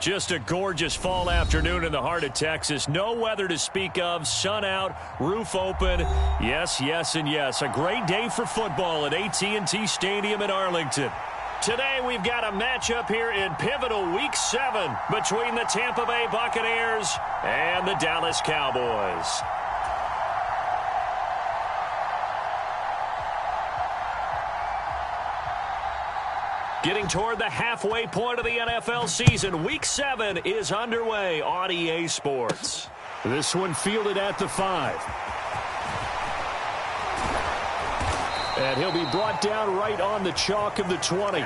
Just a gorgeous fall afternoon in the heart of Texas. No weather to speak of. Sun out, roof open. Yes, yes, and yes. A great day for football at AT&T Stadium in Arlington. Today we've got a matchup here in pivotal Week 7 between the Tampa Bay Buccaneers and the Dallas Cowboys. Getting toward the halfway point of the NFL season, Week 7 is underway on EA Sports. This one fielded at the 5. And he'll be brought down right on the chalk of the 20.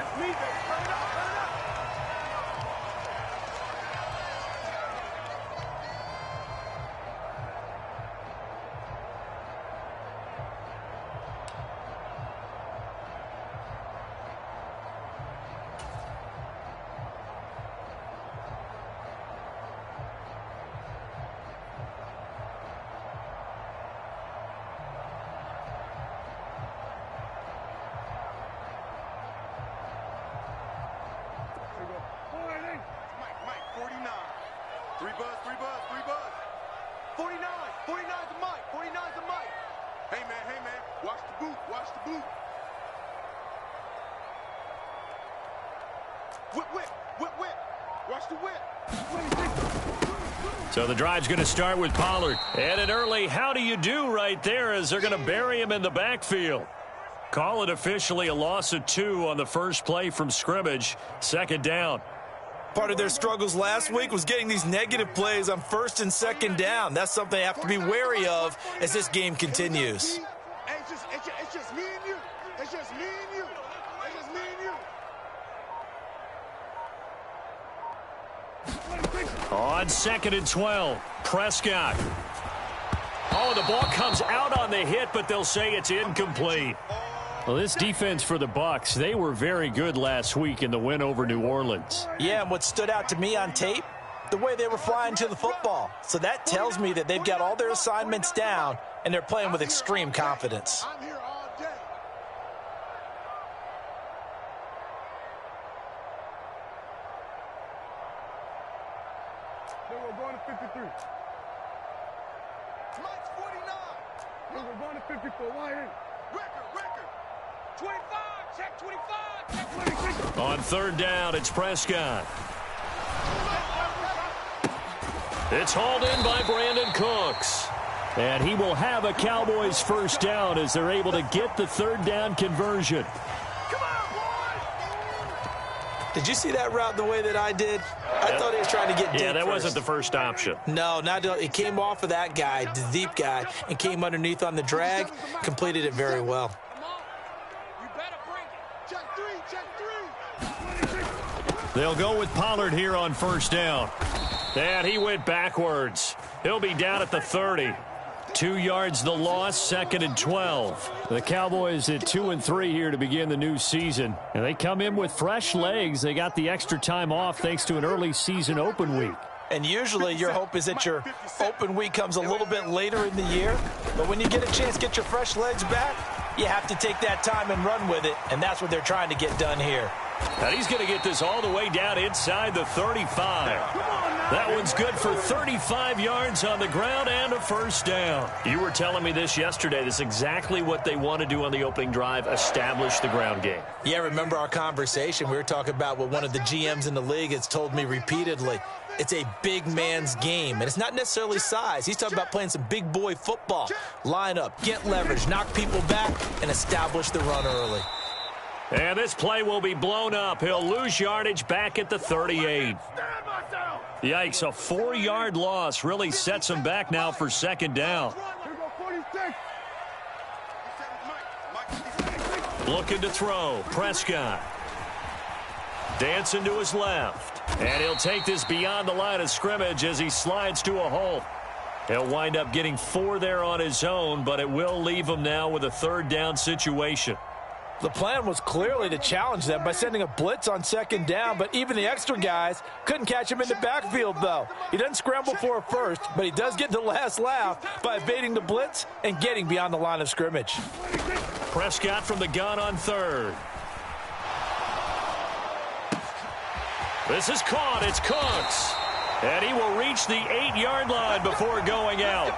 So the drive's going to start with Pollard. And an early how do you do right there as they're going to bury him in the backfield. Call it officially a loss of 2 on the first play from scrimmage. Second down. Part of their struggles last week was getting these negative plays on first and second down. That's something they have to be wary of as this game continues. It's just me and you. It's just me and you. It's just me and you. On 2nd and 12, Prescott. Oh, the ball comes out on the hit, but they'll say it's incomplete. Well, this defense for the Bucs, they were very good last week in the win over New Orleans. Yeah, and what stood out to me on tape, the way they were flying to the football. So that tells me that they've got all their assignments down, and they're playing with extreme confidence. I'm here all day. We're going to 53. Mike's 49. We're going to 54. Why ain't? Record. 25. Check 25. Check 26. On 3rd down, it's Prescott. It's hauled in by Brandon Cooks. And he will have a Cowboys first down as they're able to get the 3rd down conversion. Did you see that route the way that I did? I thought he was trying to get deep. Yeah, that first. wasn't the first option. No, it came off of that guy, the deep guy, and came underneath on the drag, completed it very well. You better bring it. Check 3. They'll go with Pollard here on first down. And he went backwards. He'll be down at the 30. 2 yards the loss, 2nd and 12. The Cowboys at 2-3 here to begin the new season. And they come in with fresh legs. They got the extra time off thanks to an early season open week. And usually your hope is that your open week comes a little bit later in the year. But when you get a chance to get your fresh legs back, you have to take that time and run with it. And that's what they're trying to get done here. And he's going to get this all the way down inside the 35. That one's good for 35 yards on the ground and a first down. You were telling me this yesterday. This is exactly what they want to do on the opening drive, establish the ground game. Yeah, remember our conversation. We were talking about what one of the GMs in the league has told me repeatedly. It's a big man's game, and it's not necessarily size. He's talking about playing some big boy football. Line up, get leverage, knock people back, and establish the run early. And this play will be blown up. He'll lose yardage back at the 38. Yikes, a 4-yard loss really sets him back now for second down. Looking to throw, Prescott. Dancing to his left. And he'll take this beyond the line of scrimmage as he slides to a hole. He'll wind up getting 4 there on his own, but it will leave him now with a 3rd down situation. The plan was clearly to challenge them by sending a blitz on second down, but even the extra guys couldn't catch him in the backfield, though. He doesn't scramble for a first, but he does get the last laugh by evading the blitz and getting beyond the line of scrimmage. Prescott from the gun on 3rd. This is caught. It's Cooks. And he will reach the 8-yard line before going out.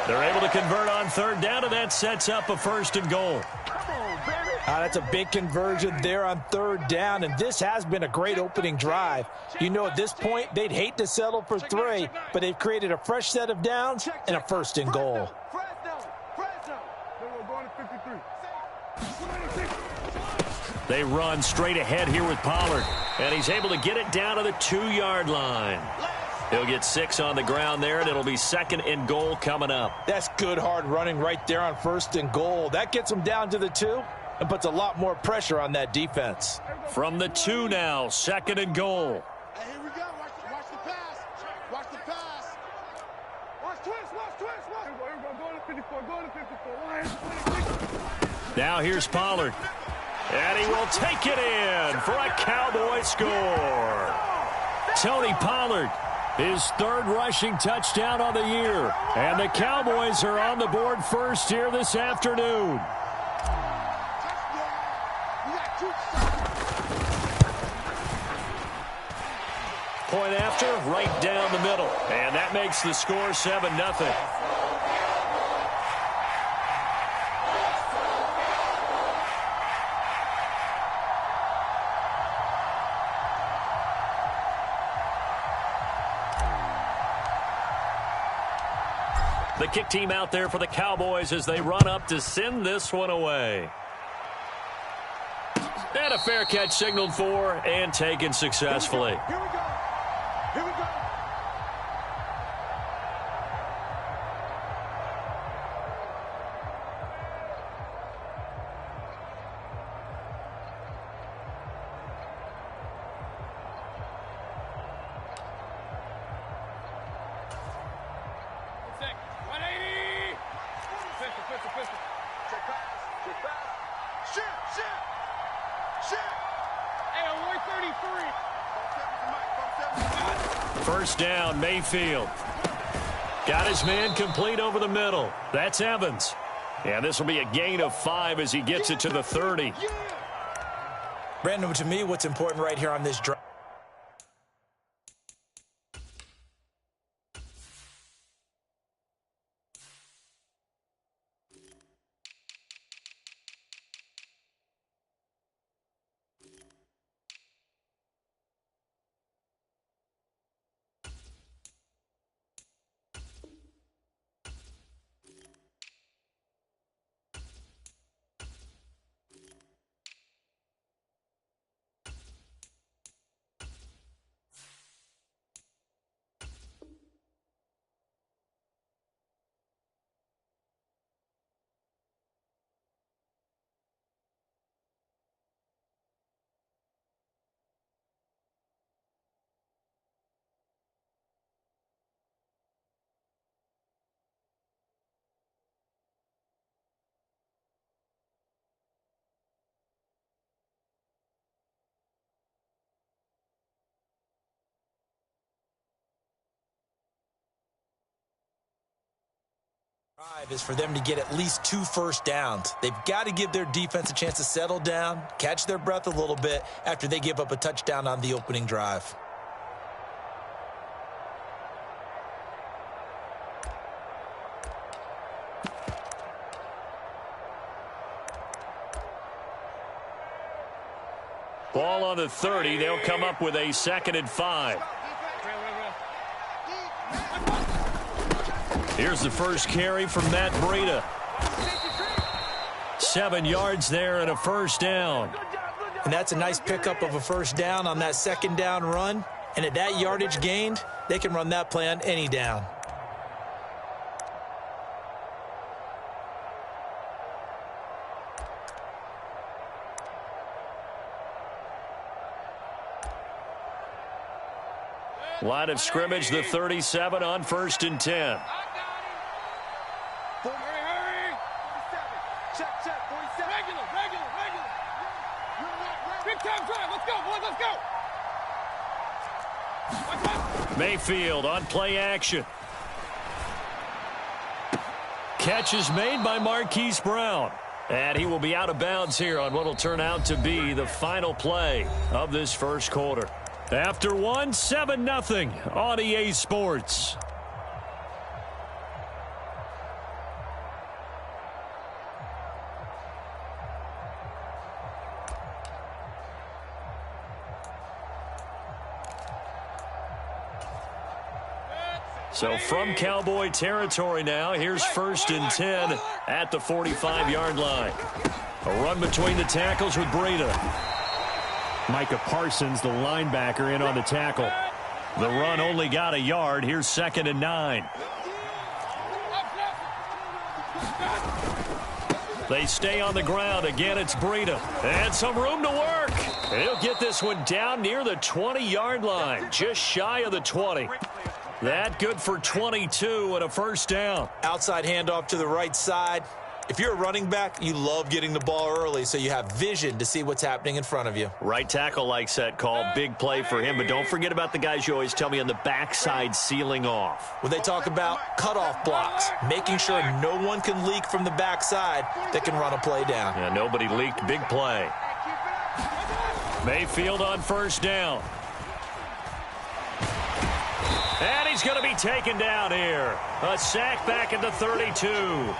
They're able to convert on third down, and that sets up a 1st and goal. That's a big conversion there on third down, and this has been a great opening drive. You know, at this point, they'd hate to settle for 3, but they've created a fresh set of downs and a 1st and goal. They run straight ahead here with Pollard, and he's able to get it down to the 2-yard line. He'll get 6 on the ground there, and it'll be 2nd and goal coming up. That's good hard running right there on 1st and goal. That gets them down to the 2 and puts a lot more pressure on that defense. From the 2 now, 2nd and goal. Hey, here we go. Watch the pass. Watch the pass. Watch twist. Go to 54. Go to 54. Now here's Pollard. And he will take it in for a Cowboy score. Tony Pollard, his 3rd rushing touchdown on the year. And the Cowboys are on the board first here this afternoon. Point after, right down the middle. And that makes the score 7-0. The kick team out there for the Cowboys as they run up to send this one away. And a fair catch signaled for and taken successfully. Here we go. Here we go. First down, Mayfield. Got his man complete over the middle. That's Evans. And this will be a gain of 5 as he gets it to the 30. Brandon, to me, what's important right here on this drive. Is for them to get at least 2 first downs. They've got to give their defense a chance to settle down, catch their breath a little bit after they give up a touchdown on the opening drive. Ball on the 30. They'll come up with a 2nd and 5. Here's the first carry from Matt Breida. 7 yards there and a first down. And that's a nice pickup of a first down on that 2nd down run. And at that yardage gained, they can run that play on any down. Line of scrimmage, the 37 on 1st and 10. Hurry. 47. Check. 47. Regular. Big time drive. Let's go, boys. Let's go. Mayfield on play action. Catch is made by Marquise Brown. And he will be out of bounds here on what will turn out to be the final play of this first quarter. After one, 7-0 on EA Sports. So from Cowboy territory now, here's 1st and 10 at the 45-yard line. A run between the tackles with Breida. Micah Parsons, the linebacker, in on the tackle. The run only got a yard. Here's 2nd and 9. They stay on the ground. Again, it's Breida. And some room to work. He'll get this one down near the 20-yard line, just shy of the 20. That good for 22 and a first down. Outside handoff to the right side. If you're a running back, you love getting the ball early so you have vision to see what's happening in front of you. Right tackle likes that call. Big play for him. But don't forget about the guys you always tell me on the backside sealing off. When they talk about cutoff blocks, making sure no one can leak from the backside that can run a play down. Yeah, nobody leaked. Big play. Mayfield on first down. And he's going to be taken down here. A sack back at the 32.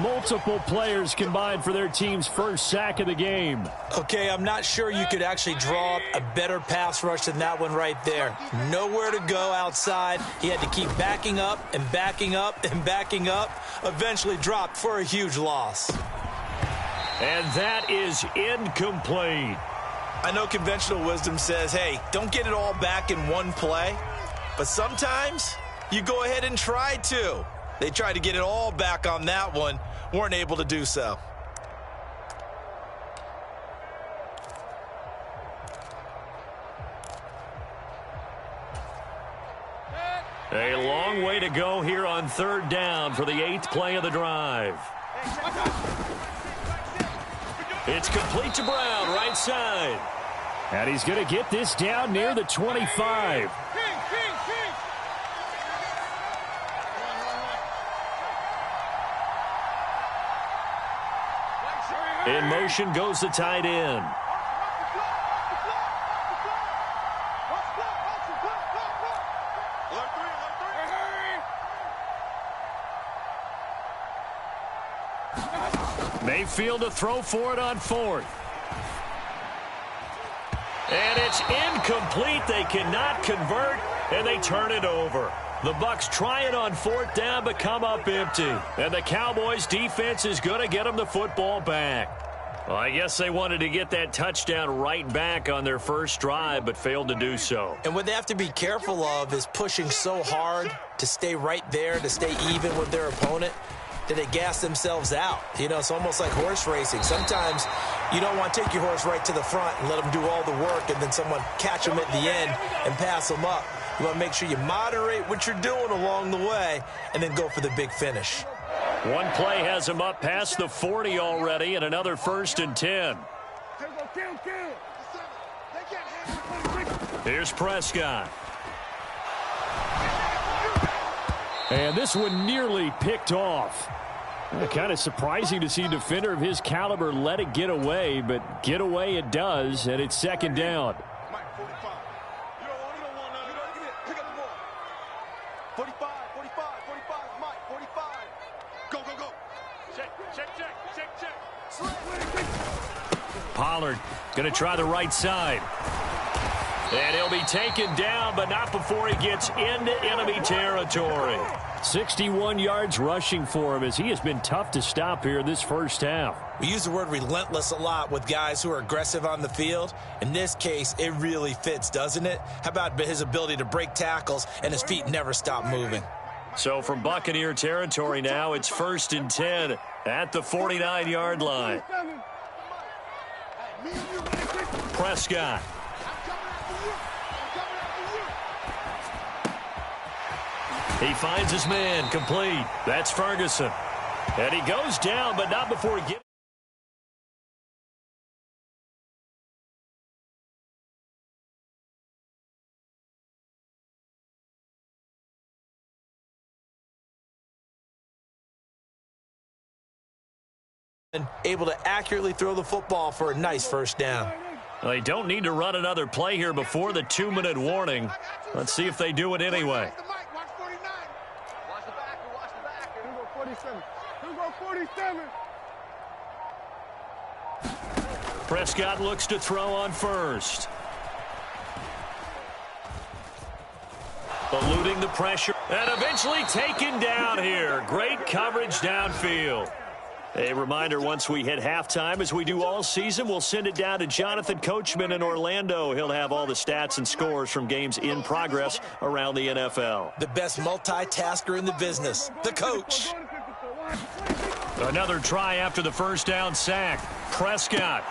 Multiple players combined for their team's first sack of the game. Okay, I'm not sure you could actually draw up a better pass rush than that one right there. Nowhere to go outside. He had to keep backing up and backing up and backing up. Eventually dropped for a huge loss. And that is incomplete. I know conventional wisdom says, hey, don't get it all back in one play. But sometimes you go ahead and try to. They tried to get it all back on that one, weren't able to do so. A long way to go here on 3rd down for the 8th play of the drive. It's complete to Brown, right side. And he's going to get this down near the 25. In motion goes the tight end. Mayfield to throw for it on 4th. And it's incomplete. They cannot convert, and they turn it over. The Bucs try it on 4th down, but come up empty. And the Cowboys' defense is going to get them the football back. Well, I guess they wanted to get that touchdown right back on their first drive, but failed to do so. And what they have to be careful of is pushing so hard to stay right there, to stay even with their opponent, that they gas themselves out. You know, it's almost like horse racing. Sometimes you don't want to take your horse right to the front and let them do all the work, and then someone catch them at the end and pass them up. You want to make sure you moderate what you're doing along the way and then go for the big finish. One play has him up past the 40 already, and another 1st and 10. Here's Prescott. And this one nearly picked off. Kind of surprising to see a defender of his caliber let it get away, but get away it does, and it's 2nd down. 45, 45, 45, Mike, 45. Go, go, go. Check. Pollard going to try the right side. And he'll be taken down, but not before he gets into enemy territory. 61 yards rushing for him as he has been tough to stop here this first half. We use the word relentless a lot with guys who are aggressive on the field. In this case, it really fits, doesn't it? How about his ability to break tackles and his feet never stop moving? So from Buccaneer territory now, it's 1st and 10 at the 49-yard line. Prescott. He finds his man, complete. That's Ferguson. And he goes down, but not before he gets... Able to accurately throw the football for a nice first down. They don't need to run another play here before the 2-minute warning. Let's see if they do it anyway. Watch 49. Watch the back. Watch the back. Here we go, 47. Here we go, 47. Prescott looks to throw on first. Eluding the pressure and eventually taken down here. Great coverage downfield. A reminder, once we hit halftime, as we do all season, we'll send it down to Jonathan Coachman in Orlando. He'll have all the stats and scores from games in progress around the NFL. The best multitasker in the business, the coach. Another try after the first down sack. Prescott.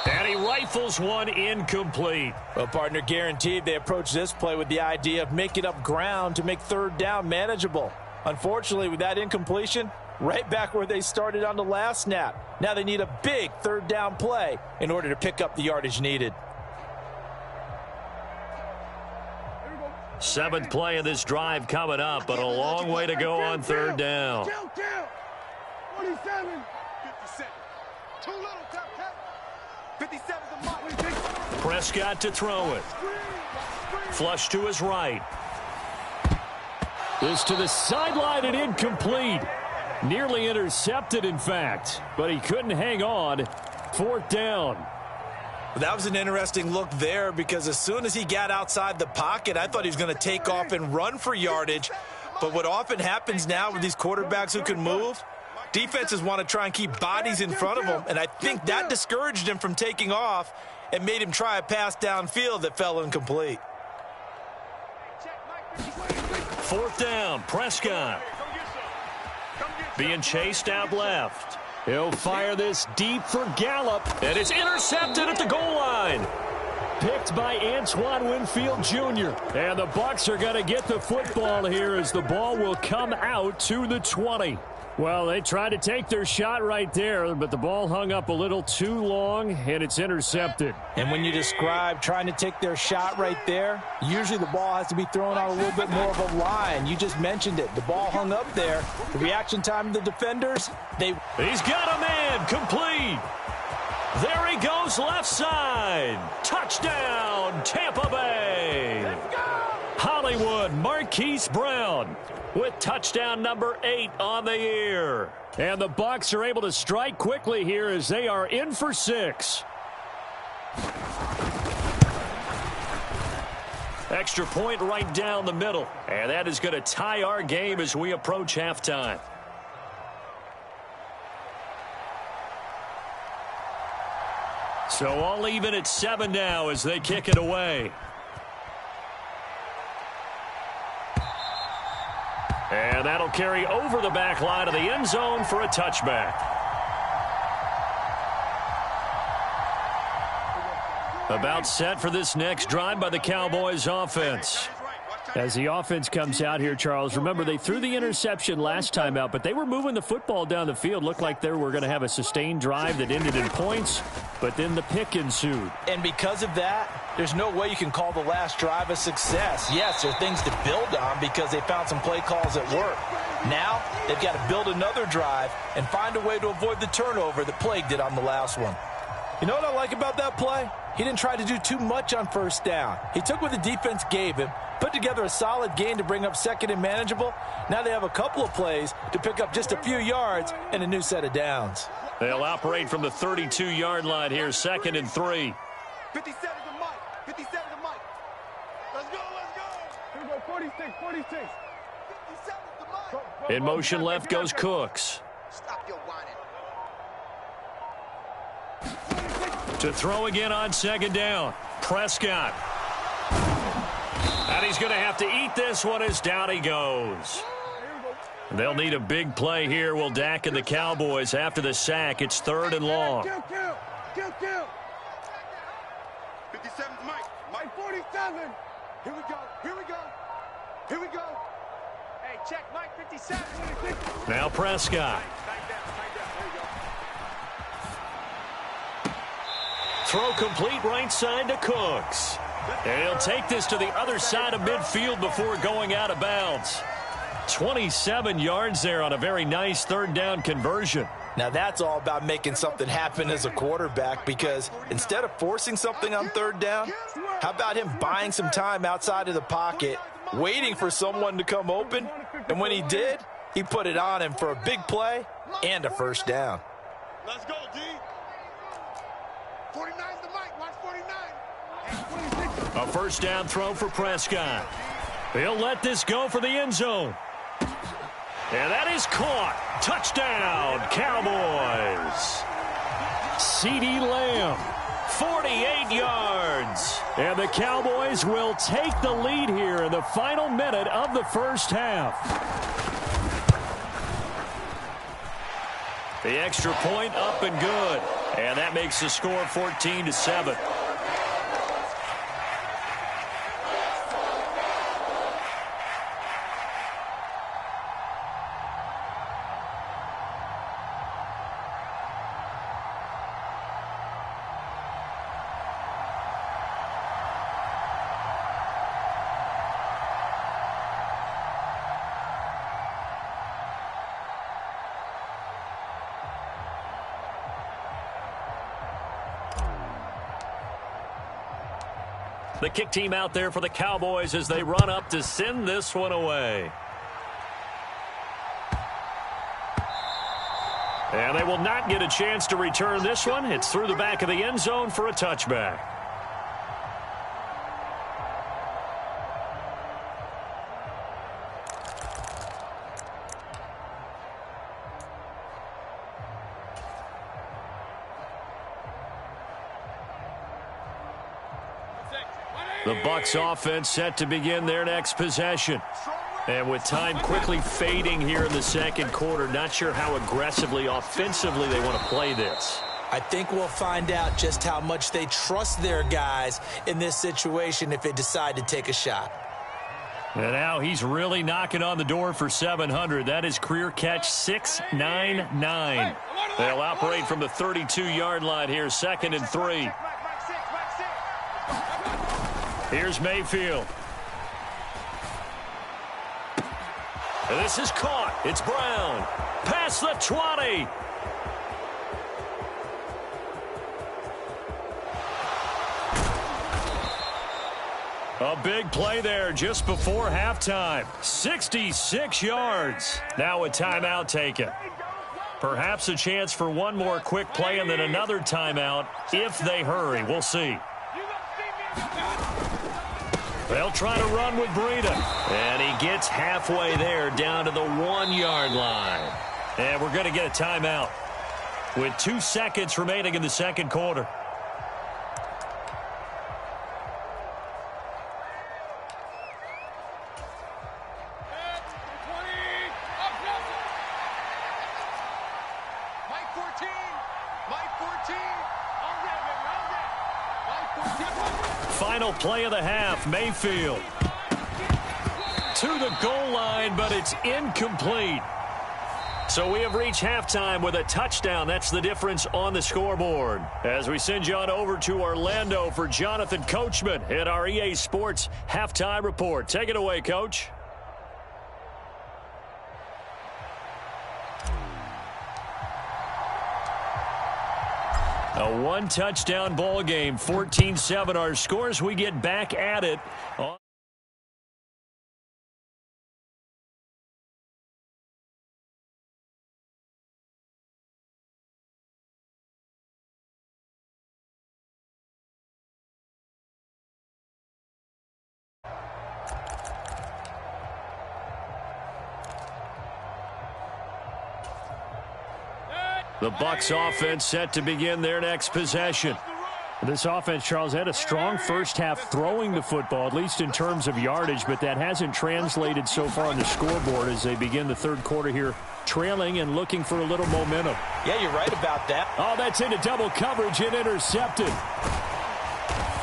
And he rifles one incomplete. Well, partner, guaranteed they approach this play with the idea of making up ground to make third down manageable. Unfortunately, with that incompletion, right back where they started on the last snap. Now they need a big third down play in order to pick up the yardage needed. 7th play of this drive coming up, but a long way to go on third down. 47. 57. Too little, tap. 57 is a mark. Prescott to throw it. Flush to his right. This to the sideline and incomplete. Nearly intercepted, in fact, but he couldn't hang on. 4th down. That was an interesting look there because as soon as he got outside the pocket, I thought he was going to take off and run for yardage. But what often happens now with these quarterbacks who can move, defenses want to try and keep bodies in front of them, and I think that discouraged him from taking off and made him try a pass downfield that fell incomplete. 4th down, Prescott. Being chased out left. He'll fire this deep for Gallup, and it's intercepted at the goal line. Picked by Antoine Winfield Jr. And the Bucs are going to get the football here as the ball will come out to the 20. Well, they tried to take their shot right there, but the ball hung up a little too long, and it's intercepted. And when you describe trying to take their shot right there, usually the ball has to be thrown out a little bit more of a line. You just mentioned it. The ball hung up there. The reaction time of the defenders, He's got a man, complete. There he goes, left side. Touchdown, Tampa Bay. Let's go! Hollywood Marquise Brown with touchdown number 8 on the year. And the Bucs are able to strike quickly here as they are in for 6. Extra point right down the middle. And that is going to tie our game as we approach halftime. So all even at 7 now as they kick it away. And that'll carry over the back line of the end zone for a touchback. About set for this next drive by the Cowboys offense. As the offense comes out here, Charles, remember they threw the interception last time out, but they were moving the football down the field. Looked like they were going to have a sustained drive that ended in points, but then the pick ensued. And because of that, there's no way you can call the last drive a success. Yes, there are things to build on because they found some play calls that work. Now, they've got to build another drive and find a way to avoid the turnover that plagued it on the last one. You know what I like about that play? He didn't try to do too much on first down. He took what the defense gave him, put together a solid gain to bring up second and manageable. Now they have a couple of plays to pick up just a few yards and a new set of downs. They'll operate from the 32-yard line here, 2nd and 3. 57 to Mike. 57 to Mike. Let's go, let's go. Here we go, 46, 46. 57 to Mike. In motion left goes Cooks. Stop your whining. To throw again on 2nd down. Prescott. And he's going to have to eat this one as down he goes. They'll need a big play here, will Dak and the Cowboys after the sack. It's 3rd and long. Kill. 57 Mike. Mike 47. Here we go. Hey, check Mike 57. Now Prescott. Throw complete right side to Cooks. And he'll take this to the other side of midfield before going out of bounds. 27 yards there on a very nice 3rd down conversion. Now that's all about making something happen as a quarterback, because instead of forcing something on third down, how about him buying some time outside of the pocket, waiting for someone to come open, and when he did, he put it on him for a big play and a first down. Let's go, D. 49's the mic. Watch 49. A first down throw for Prescott. He'll let this go for the end zone. And that is caught. Touchdown, Cowboys. CeeDee Lamb, 48 yards. And the Cowboys will take the lead here in the final minute of the first half. The extra point up and good. And that makes the score 14-7. The kick team out there for the Cowboys as they run up to send this one away. And they will not get a chance to return this one. It's through the back of the end zone for a touchback. The Bucs offense set to begin their next possession. And with time quickly fading here in the second quarter, not sure how aggressively, offensively they want to play this. I think we'll find out just how much they trust their guys in this situation if they decide to take a shot. And now he's really knocking on the door for 700. That is career catch 699. They'll operate from the 32-yard line here, 2nd and 3. Here's Mayfield. And this is caught. It's Brown. Past the 20. A big play there just before halftime. 66 yards. Now a timeout taken. Perhaps a chance for one more quick play and then another timeout if they hurry. We'll see. They'll try to run with Breida. And he gets halfway there down to the 1-yard line. And we're going to get a timeout with 2 seconds remaining in the second quarter. Final play of the half, Mayfield to the goal line, but it's incomplete. So we have reached halftime with a touchdown. That's the difference on the scoreboard. As we send you on over to Orlando for Jonathan Coachman at our EA Sports Halftime Report. Take it away, Coach. A one-touchdown ball game, 14-7 our scores. We get back at it. The Bucs offense set to begin their next possession. This offense, Charles, had a strong first half throwing the football, at least in terms of yardage, but that hasn't translated so far on the scoreboard as they begin the third quarter here, trailing and looking for a little momentum. Yeah, you're right about that. Oh, that's into double coverage and intercepted.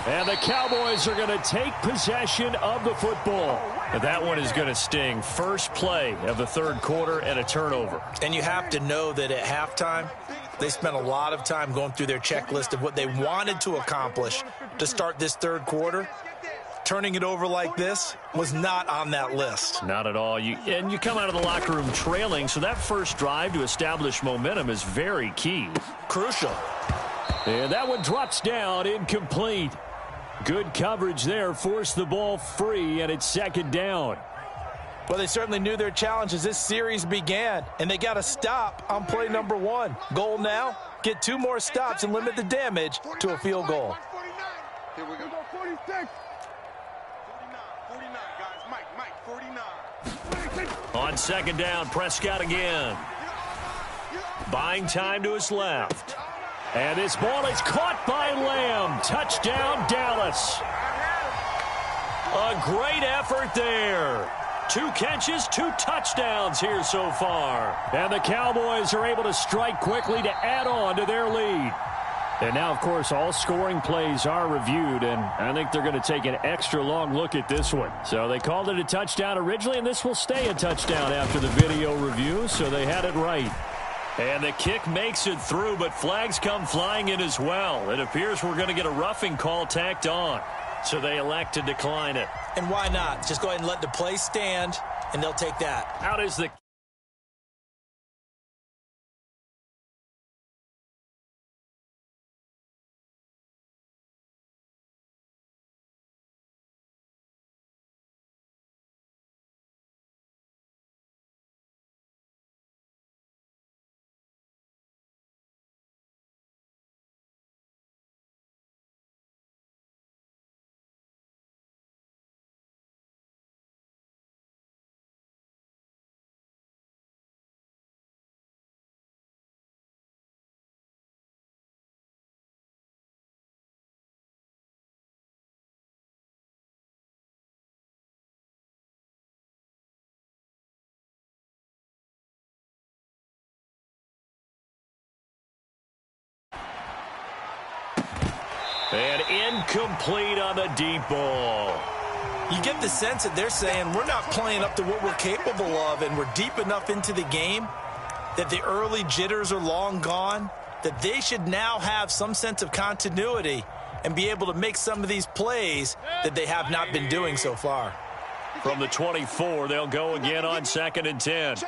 And the Cowboys are going to take possession of the football. But that one is going to sting. First play of the third quarter and a turnover. And you have to know that at halftime, they spent a lot of time going through their checklist of what they wanted to accomplish to start this third quarter. turning it over like this was not on that list. Not at all. You come out of the locker room trailing, so that first drive to establish momentum is very key. Crucial. And that one drops down, incomplete. Good coverage there, forced the ball free, and it's second down. Well, they certainly knew their challenge as this series began, and they got a stop on play number 1. Goal now, get 2 more stops and limit the damage to a field goal. Here we go. 46. 49, 49, guys. Mike, 49. On second down, Prescott again. Buying time to his left. And this ball is caught by Lamb. Touchdown, Dallas. A great effort there. 2 catches, 2 touchdowns here so far. And the Cowboys are able to strike quickly to add on to their lead. And now, of course, all scoring plays are reviewed, and I think they're going to take an extra long look at this one. So they called it a touchdown originally, and this will stay a touchdown after the video review, so they had it right. And the kick makes it through, but flags come flying in as well. It appears we're going to get a roughing call tacked on, so they elect to decline it. And why not? Just go ahead and let the play stand, and they'll take that. Out is the and incomplete on the deep ball. You get the sense that they're saying we're not playing up to what we're capable of, and we're deep enough into the game that the early jitters are long gone, that they should now have some sense of continuity and be able to make some of these plays that they have not been doing so far. From the 24, they'll go again on 2nd and 10.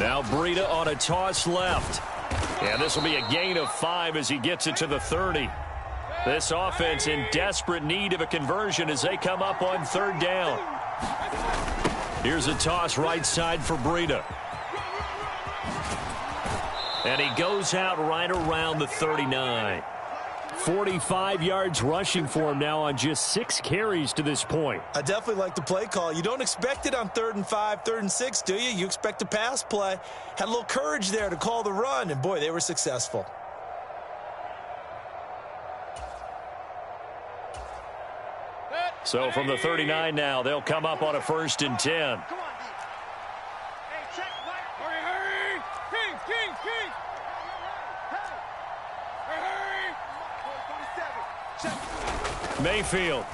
Now Breida on a toss left. And this will be a gain of 5 as he gets it to the 30. This offense in desperate need of a conversion as they come up on 3rd down. Here's a toss right side for Breida. And he goes out right around the 39. 45 yards rushing for him now on just 6 carries to this point. I definitely like the play call. You don't expect it on 3rd and 5, 3rd and 6, do you? You expect a pass play. Had a little courage there to call the run, and boy, they were successful. So from the 39 now, they'll come up on a 1st and 10. Hurry! King! Mayfield.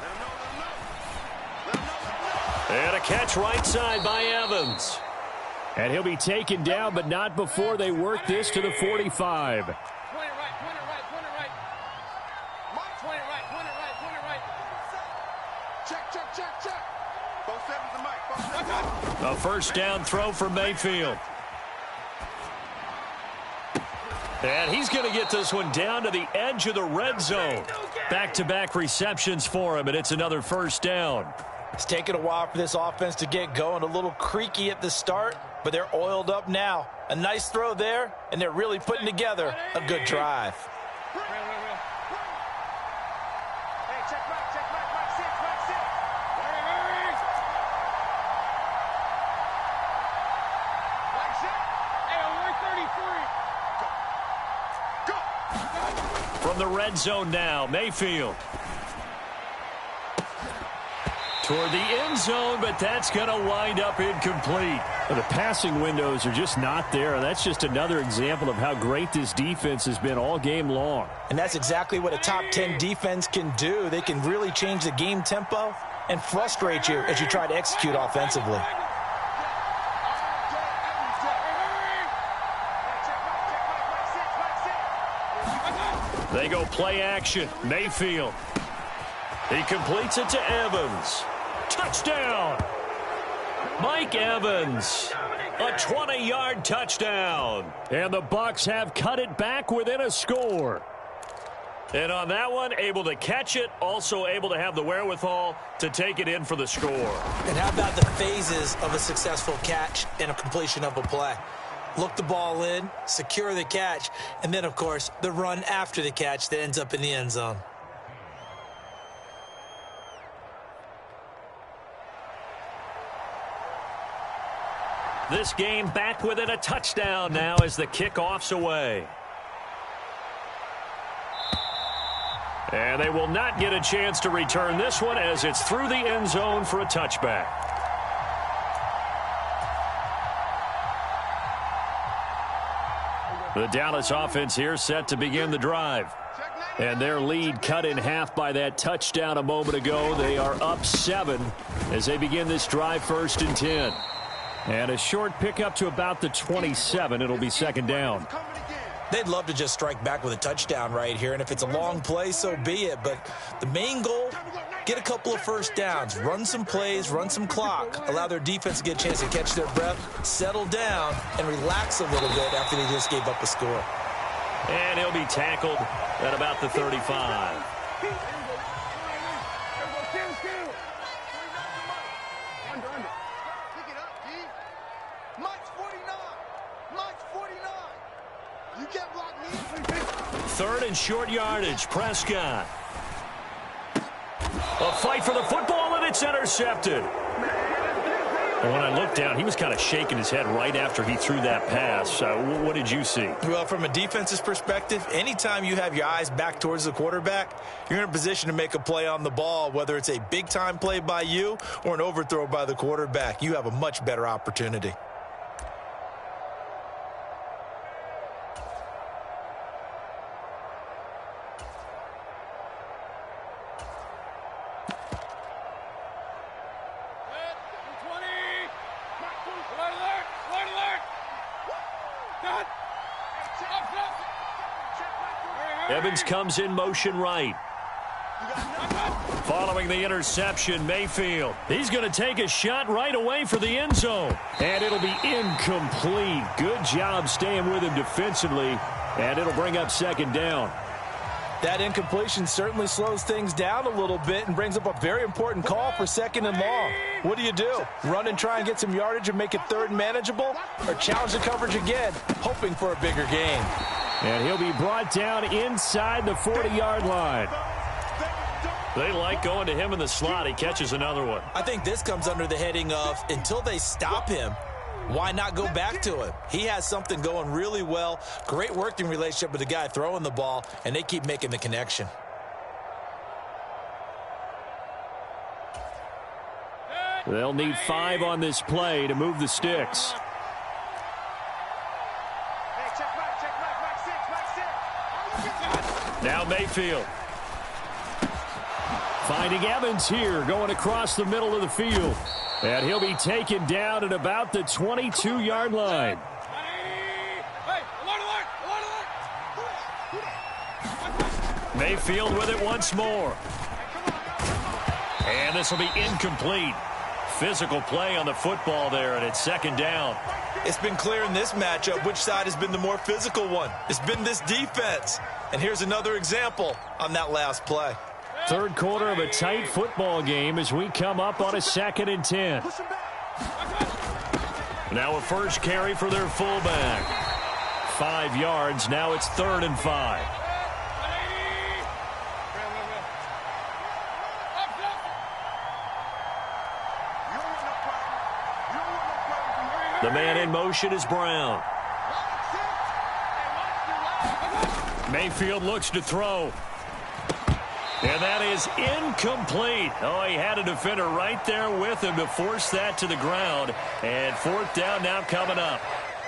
And a catch right side by Evans. And he'll be taken down, but not before they work this to the 45. Point it right. Check. Both sevens and Mike. A 1st down throw for Mayfield. And he's going to get this one down to the edge of the red zone. Back-to-back receptions for him, and it's another 1st down. It's taken a while for this offense to get going. A little creaky at the start, but they're oiled up now. A nice throw there, and they're really putting together a good drive. From the red zone now, Mayfield. Toward the end zone, but that's going to wind up incomplete. Well, the passing windows are just not there, and that's just another example of how great this defense has been all game long. And that's exactly what a top 10 defense can do. They can really change the game tempo and frustrate you as you try to execute offensively. They go play action. Mayfield. He completes it to Evans. Touchdown. Mike Evans. A 20-yard touchdown. And the Bucs have cut it back within a score. And on that one, able to catch it, also able to have the wherewithal to take it in for the score. And how about the phases of a successful catch and a completion of a play? Look the ball in, secure the catch, and then, of course, the run after the catch that ends up in the end zone. This game back within a touchdown now as the kickoff's away. And they will not get a chance to return this one as it's through the end zone for a touchback. The Dallas offense here set to begin the drive. And their lead cut in half by that touchdown a moment ago. They are up 7 as they begin this drive, 1st and 10. And a short pickup to about the 27. It'll be 2nd down. They'd love to just strike back with a touchdown right here, and if it's a long play, so be it. But the main goal, get a couple of first downs, run some plays, run some clock, allow their defense to get a chance to catch their breath, settle down, and relax a little bit after they just gave up a score. And he'll be tackled at about the 35. Third and short yardage. Prescott. A fight for the football, and it's intercepted. And when I looked down, he was kind of shaking his head right after he threw that pass. What did you see? Well, from a defense's perspective, anytime you have your eyes back towards the quarterback, you're in a position to make a play on the ball, whether it's a big-time play by you or an overthrow by the quarterback. You have a much better opportunity. Evans comes in motion right. Following the interception, Mayfield. He's going to take a shot right away for the end zone. And it'll be incomplete. Good job staying with him defensively. And it'll bring up 2nd down. That incompletion certainly slows things down a little bit and brings up a very important call for 2nd and long. What do? Run and try and get some yardage and make it 3rd and manageable? Or challenge the coverage again, hoping for a bigger gain? And he'll be brought down inside the 40-yard line. They like going to him in the slot. He catches another one. I think this comes under the heading of, until they stop him, why not go back to him? He has something going really well. Great working relationship with the guy throwing the ball, and they keep making the connection. They'll need 5 on this play to move the sticks. Now Mayfield. Finding Evans here, going across the middle of the field. And he'll be taken down at about the 22-yard line. Mayfield with it once more. And this will be incomplete. Physical play on the football there, and it's 2nd down. It's been clear in this matchup which side has been the more physical one. It's been this defense. And here's another example on that last play. 3rd quarter of a tight football game as we come up on a 2nd and 10. Now a first carry for their fullback. 5 yards. Now it's 3rd and 5. The man in motion is Brown. Mayfield looks to throw. And that is incomplete. Oh, he had a defender right there with him to force that to the ground. And 4th down now coming up.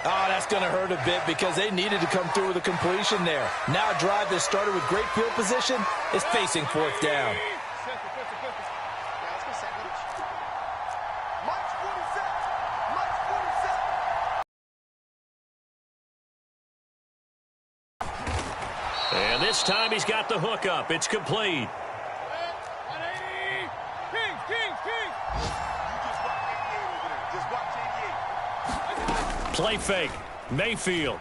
Oh, that's going to hurt a bit because they needed to come through with a completion there. Now a drive that started with great field position is facing 4th down. This time he's got the hook up. It's complete. Play fake. Mayfield.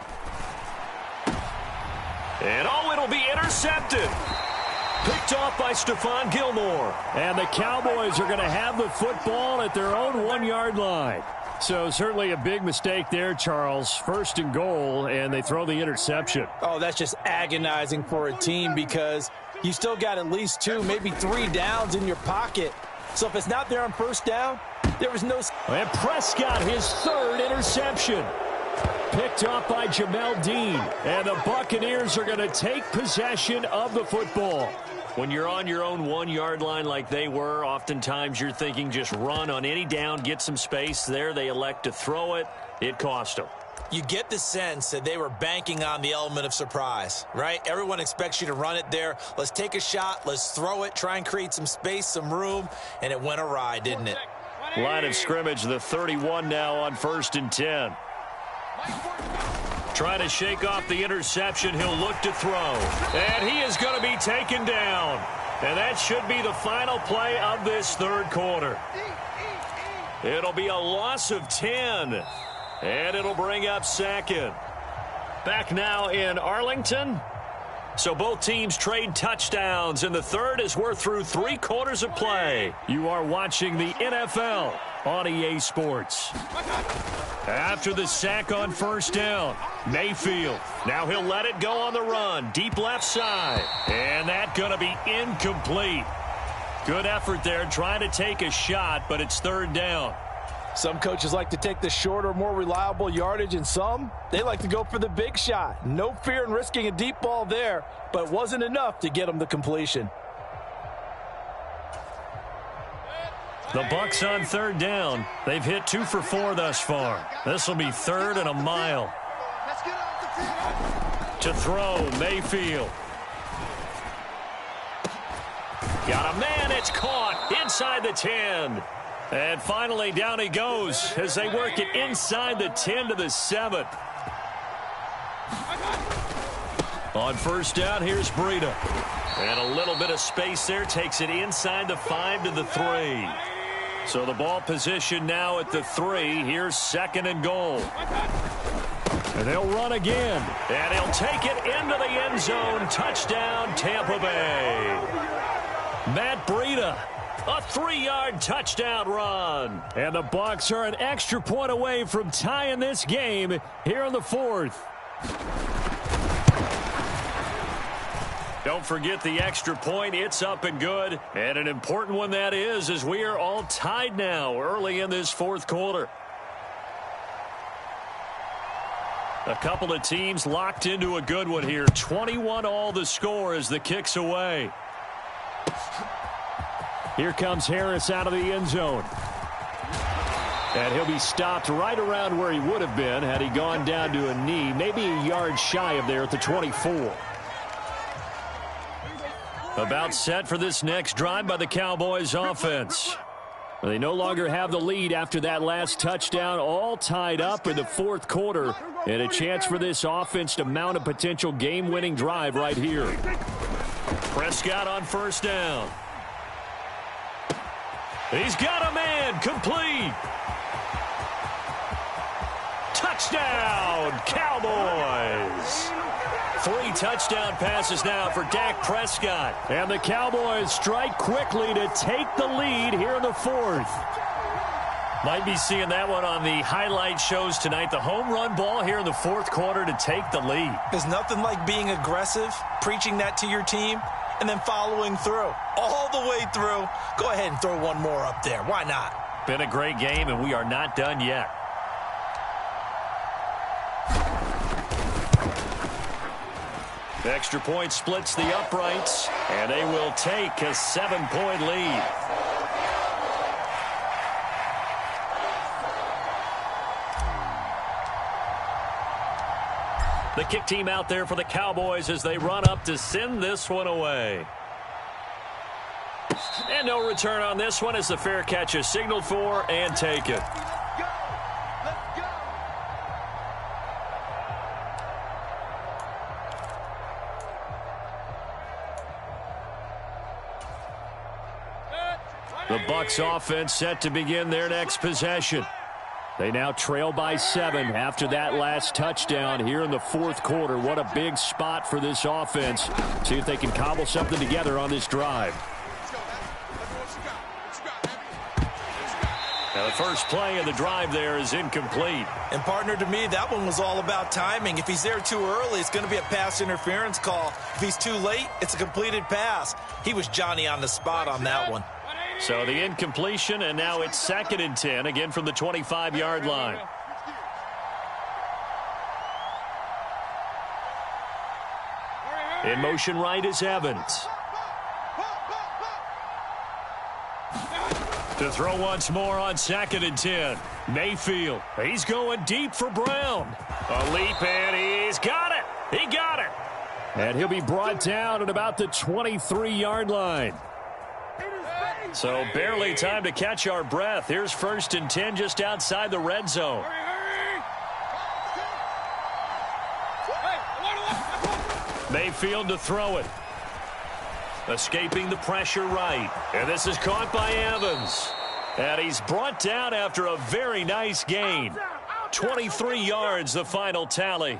And it'll be intercepted. Picked off by Stephon Gilmore. And the Cowboys are going to have the football at their own 1-yard line. So certainly a big mistake there, Charles. 1st and goal, and they throw the interception. Oh, that's just agonizing for a team because you still got at least 2, maybe 3 downs in your pocket. So if it's not there on 1st down, there was no... And Prescott, his 3rd interception. Picked off by Jamel Dean. And the Buccaneers are going to take possession of the football. When you're on your own 1-yard line like they were, oftentimes you're thinking just run on any down, get some space. There they elect to throw it. It cost them. You get the sense that they were banking on the element of surprise, right? Everyone expects you to run it there. Let's take a shot. Let's throw it. Try and create some space, some room. And it went awry, didn't it? Line of scrimmage, the 31 now on 1st and 10. Trying to shake off the interception. He'll look to throw. And he is going to be taken down. And that should be the final play of this 3rd quarter. It'll be a loss of 10. And it'll bring up 2nd. Back now in Arlington. So both teams trade touchdowns in the 3rd as we're through 3 quarters of play. You are watching the NFL on EA Sports. After the sack on 1st down, Mayfield. Now he'll let it go on the run. Deep left side. And that's going to be incomplete. Good effort there trying to take a shot, but it's 3rd down. Some coaches like to take the shorter, more reliable yardage, and some, they like to go for the big shot. No fear in risking a deep ball there, but it wasn't enough to get them the completion. The Bucs on 3rd down. They've hit 2 for 4 thus far. This will be 3rd and a mile. To throw, Mayfield. Got a man, it's caught inside the 10. And finally, down he goes as they work it inside the 10 to the 7. On 1st down, here's Breida. And a little bit of space there, takes it inside the 5 to the 3. So the ball position now at the 3. Here's 2nd and goal. And they'll run again. And he'll take it into the end zone. Touchdown, Tampa Bay. Matt Breida. A 3-yard touchdown run. And the Bucs are an extra point away from tying this game here in the 4th. Don't forget the extra point. It's up and good. And an important one that is, as we are all tied now early in this 4th quarter. A couple of teams locked into a good one here. 21 all the score as the kick's away. Here comes Harris out of the end zone. And he'll be stopped right around where he would have been had he gone down to a knee, maybe a yard shy of there at the 24. About set for this next drive by the Cowboys offense. They no longer have the lead after that last touchdown, all tied up in the 4th quarter, and a chance for this offense to mount a potential game-winning drive right here. Prescott on 1st down. He's got a man, complete. Touchdown, Cowboys. 3 touchdown passes now for Dak Prescott. And the Cowboys strike quickly to take the lead here in the 4th. Might be seeing that one on the highlight shows tonight. The home run ball here in the 4th quarter to take the lead. There's nothing like being aggressive, preaching that to your team, and then following through. All the way through. Go ahead and throw one more up there. Why not? Been a great game, and we are not done yet. The extra point splits the uprights, and they will take a 7-point lead. The kick team out there for the Cowboys as they run up to send this one away. And no return on this one as the fair catch is signaled for and taken. Bucs offense set to begin their next possession. They now trail by 7 after that last touchdown here in the fourth quarter. What a big spot for this offense. See if they can cobble something together on this drive. Now the first play of the drive there is incomplete. And partner, to me, that one was all about timing. If he's there too early, it's going to be a pass interference call. If he's too late, it's a completed pass. He was Johnny on the spot on that one. So the incompletion, and now it's 2nd and 10, again from the 25-yard line. In motion right is Evans. To throw once more on 2nd and 10. Mayfield, he's going deep for Brown. A leap, and he's got it. He got it. And he'll be brought down at about the 23-yard line. So barely time to catch our breath. Here's 1st and 10 just outside the red zone. Mayfield to throw it. Escaping the pressure right. And this is caught by Evans. And he's brought down after a very nice gain. 23 yards, the final tally.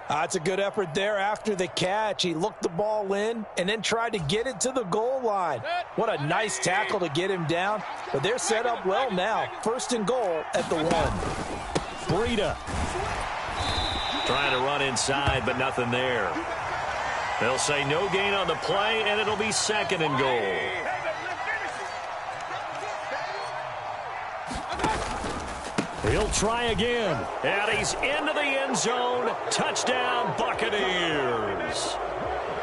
That's a good effort there after the catch. He looked the ball in and then tried to get it to the goal line. What a nice tackle to get him down. But they're set up well now. 1st and goal at the 1. Breida trying to run inside, but nothing there. They'll say no gain on the play, and it'll be 2nd and goal. He'll try again, and he's into the end zone. Touchdown, Buccaneers.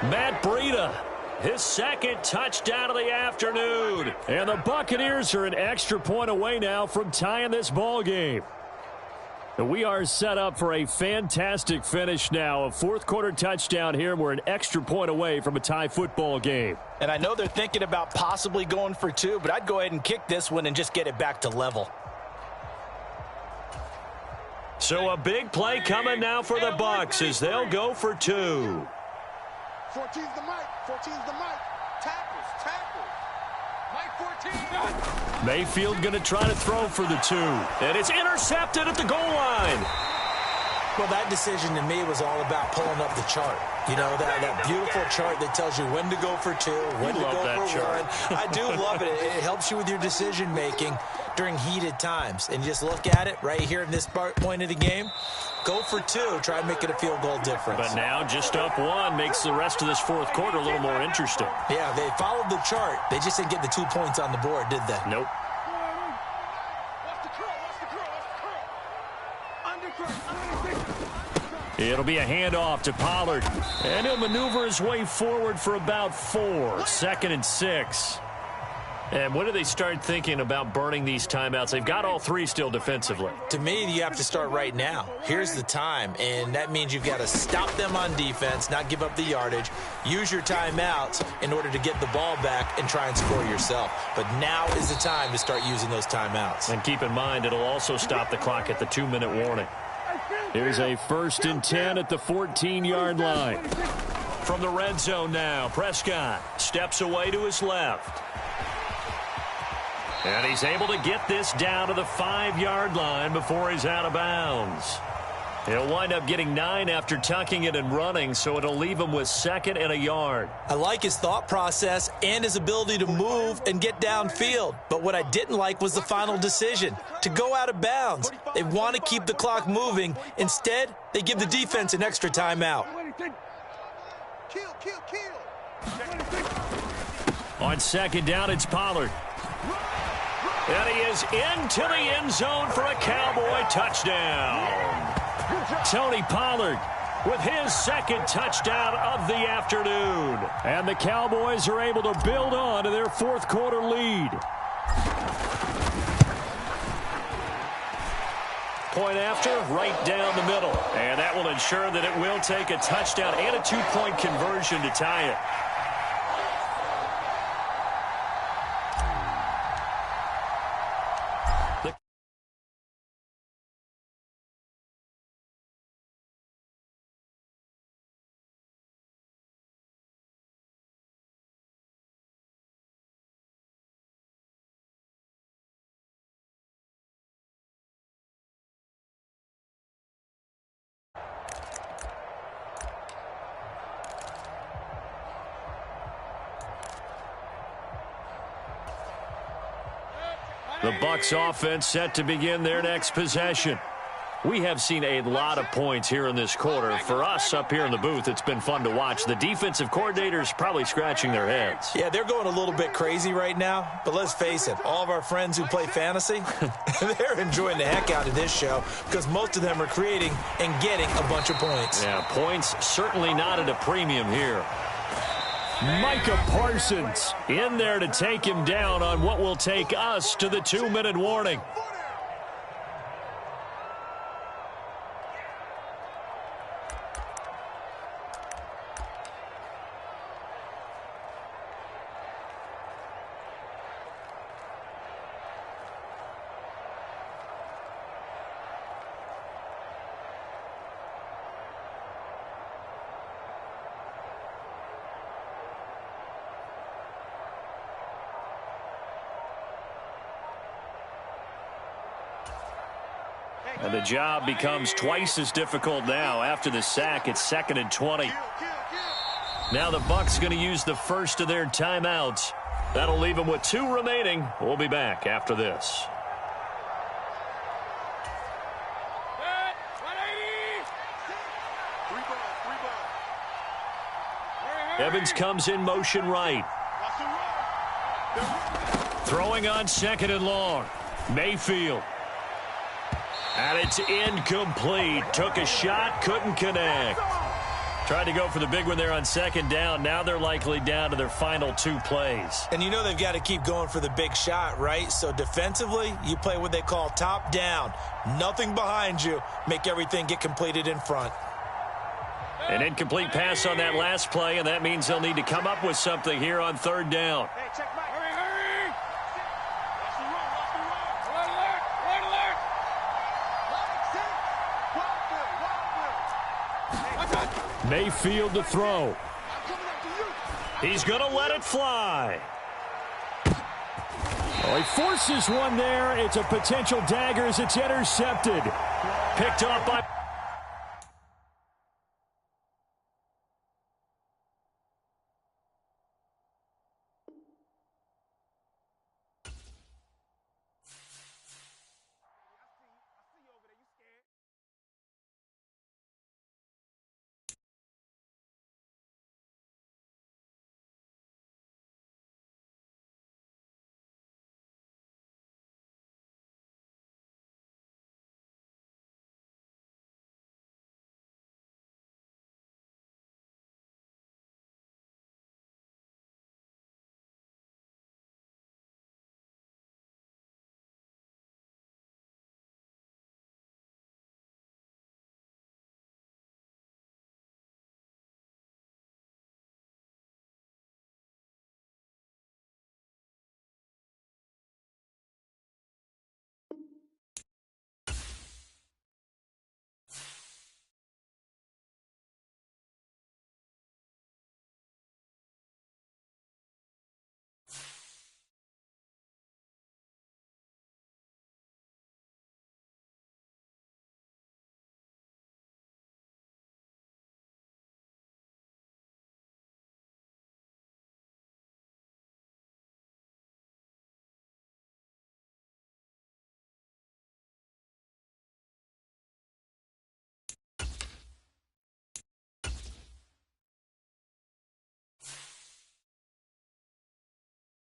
Matt Breida, his 2nd touchdown of the afternoon. And the Buccaneers are an extra point away now from tying this ball game. We are set up for a fantastic finish now. A fourth-quarter touchdown here. We're an extra point away from a tie football game. And I know they're thinking about possibly going for 2, but I'd go ahead and kick this one and just get it back to level. So a big play coming now for the Bucs as they'll go for 2. 14's the mic. 14's the mic. Tackles. Mike 14. Mayfield going to try to throw for the 2. And it's intercepted at the goal line. Well, that decision to me was all about pulling up the chart. You know, that beautiful chart that tells you when to go for 2, when to go for 1. I do love it. It helps you with your decision-making during heated times. And you just look at it right here in this point of the game. Go for 2. Try and make it a field goal difference. But now just up 1 makes the rest of this fourth quarter a little more interesting. Yeah, they followed the chart. They just didn't get the 2 points on the board, did they? Nope. It'll be a handoff to Pollard. And he'll maneuver his way forward for about 4. 2nd and 6. And when do they start thinking about burning these timeouts? They've got all 3 still defensively. To me, you have to start right now. Here's the time, and that means you've got to stop them on defense, not give up the yardage. Use your timeouts in order to get the ball back and try and score yourself. But now is the time to start using those timeouts. And keep in mind, it'll also stop the clock at the 2-minute warning. Here's a 1st and 10 at the 14-yard line. From the red zone now, Prescott steps away to his left. And he's able to get this down to the 5-yard line before he's out of bounds. He'll wind up getting 9 after tucking it and running, so it'll leave him with 2nd and a yard. I like his thought process and his ability to move and get downfield. But what I didn't like was the final decision, to go out of bounds. They want to keep the clock moving. Instead, they give the defense an extra timeout. On 2nd down, it's Pollard. And he is into the end zone for a Cowboy touchdown. Tony Pollard with his 2nd touchdown of the afternoon. And the Cowboys are able to build on to their fourth-quarter lead. Point after, right down the middle. And that will ensure that it will take a touchdown and a 2-point conversion to tie it. The Bucs offense set to begin their next possession. We have seen a lot of points here in this quarter. For us up here in the booth, it's been fun to watch. The defensive coordinators probably scratching their heads. Yeah, they're going a little bit crazy right now. But let's face it, all of our friends who play fantasy, they're enjoying the heck out of this show because most of them are creating and getting a bunch of points. Yeah, points certainly not at a premium here. Micah Parsons in there to take him down on what will take us to the 2-minute warning. And the job becomes twice as difficult now. After the sack, it's 2nd and 20. Now the Bucs going to use the first of their timeouts. That'll leave them with 2 remaining. We'll be back after this. Evans comes in motion right. Throwing on 2nd and long. Mayfield. And it's incomplete. Took a shot, couldn't connect. Tried to go for the big one there on 2nd down. Now they're likely down to their final 2 plays. And you know they've got to keep going for the big shot, right? So defensively, you play what they call top down. Nothing behind you. Make everything get completed in front. An incomplete pass on that last play, and that means they'll need to come up with something here on 3rd down. Hey, check back. Hurry, hurry. Watch the run. Mayfield to throw. He's going to let it fly. Oh, he forces one there. It's a potential dagger as it's intercepted. Picked off by...